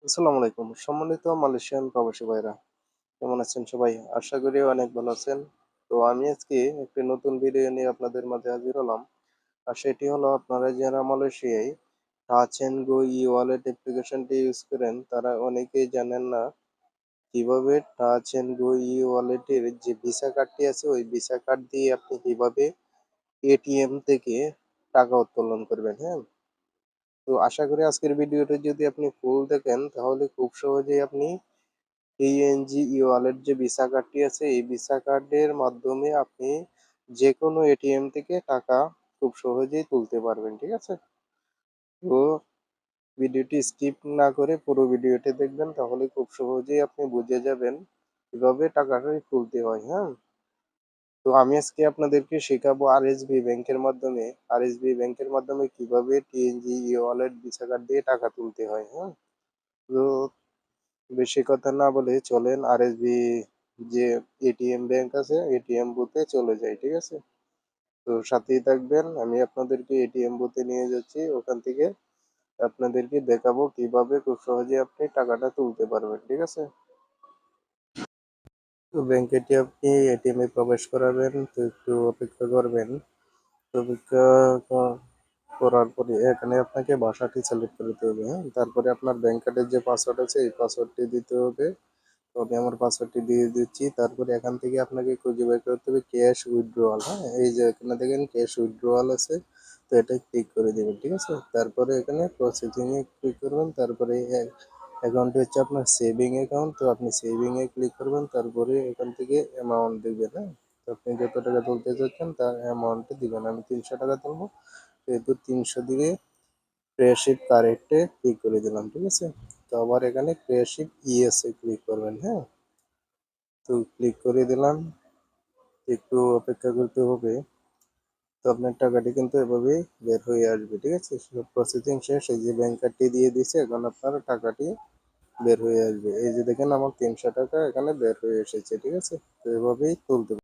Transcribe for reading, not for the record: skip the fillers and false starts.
আসসালামু আলাইকুম। সম্মানিত মালয়েশিয়ান প্রবাসী ভাইরা, কেমন আছেন সবাই? আশা করি অনেক ভালো আছেন। তো আমি আজকে একটি নতুন ভিডিও নিয়ে আপনাদের মাঝে হাজির হলাম। আর সেটি হলো আপনারা যারা মালয়েশিয়ায় টাচ অ্যান্ড গো ই-ওয়ালেট অ্যাপ্লিকেশনটি ইউজ করেন, তারা অনেকেই জানেন না কিভাবে টাচ অ্যান্ড গো ই-ওয়ালেটের যে ভিসা কার্ডটি আছে, ওই ভিসা কার্ড দিয়ে আপনি কিভাবে এটিএম থেকে টাকা উত্তোলন করবেন, হ্যাঁ? তো আশা করি আজকের ভিডিওটি যদি আপনি ফুল দেখেন তাহলে খুব সহজেই আপনি পিএনজি ই-ওয়ালেট যে ভিসা কার্ডটি আছে, এই ভিসা কার্ডের মাধ্যমে আপনি যেকোনো এটিএম থেকে টাকা খুব সহজেই তুলতে পারবেন, ঠিক আছে? তো ভিডিওটি স্কিপ না করে পুরো ভিডিওটি দেখবেন, তাহলে খুব সহজেই আপনি বুঝে যাবেন কিভাবে টাকাটা তুলতে হয়, হ্যাঁ? তো আমি আজকে আপনাদেরকে শেখাবো আরএসবি ব্যাংকের মাধ্যমে কিভাবে টিএনজি ই-ওয়ালেট ভিসা কার্ড দিয়ে টাকা তুলতে হয়, হ্যাঁ? তো বেশি কথা না বলে চলেন আরএসবি যে এটিএম ব্যাংক আছে, এটিএম বুথে চলে যাই, ঠিক আছে? তো সাথেই থাকবেন, আমি আপনাদেরকে এটিএম বুথে নিয়ে যাচ্ছি। ওখান থেকে আপনাদেরকে দেখাবো কিভাবে খুব সহজে আপনি টাকাটা তুলতে পারবেন, ঠিক আছে? তো ব্যাংকেটি আপনি এটিএম এ প্রবেশ করাবেন, তো একটু অপেক্ষা করবেন। তো অপেক্ষা করার পরে এখানে আপনাকে ভাষাটি সিলেক্ট করে দিতে হবে, হ্যাঁ? তারপরে আপনার ব্যাংক কার্ডের যে পাসওয়ার্ড আছে, এই পাসওয়ার্ডটি দিতে হবে। তো আমি আমার পাসওয়ার্ডটি দিয়ে দিচ্ছি। তারপরে এখান থেকে আপনাকে খুঁজে বের করতে হবে ক্যাশ উইথড্রয়াল, হ্যাঁ? এই যে এখানে দেখেন ক্যাশ উইথড্রয়াল আছে, তো এটা ক্লিক করে দিবেন, ঠিক আছে? তারপরে এখানে প্রসেসিং এ ক্লিক করবেন। তারপরে অ্যাকাউন্টটি হচ্ছে আপনার সেভিং অ্যাকাউন্ট, তো আপনি সেভিং এ ক্লিক করবেন। তারপরে এখান থেকে অ্যামাউন্ট দিবেন, হ্যাঁ? তো আপনি যত টাকা তুলতে চাচ্ছেন তার অ্যামাউন্টটি দিবেন। আমি ৩০০ টাকা তুলবো, সেহেতু ৩০০ দিয়ে ক্রেশিপ কারেক্টে ক্লিক করে দিলাম, ঠিক আছে? তো আবার এখানে ক্রেশিপ ইএস এ ক্লিক করবেন, হ্যাঁ? তো ক্লিক করে দিলাম, একটু অপেক্ষা করতে হবে। তো আপনার টাকাটি কিন্তু এভাবেই বের হয়ে আসবে, ঠিক আছে? সব প্রসেসিং শেষ, এই যে ব্যাংক কার্ডটি দিয়ে দিছে, এখন আপনার টাকাটি বের হয়ে আসবে। এই যে দেখেন আমার ৩০০ টাকা এখানে বের হয়ে এসেছে, ঠিক আছে? তো এভাবেই তুলতে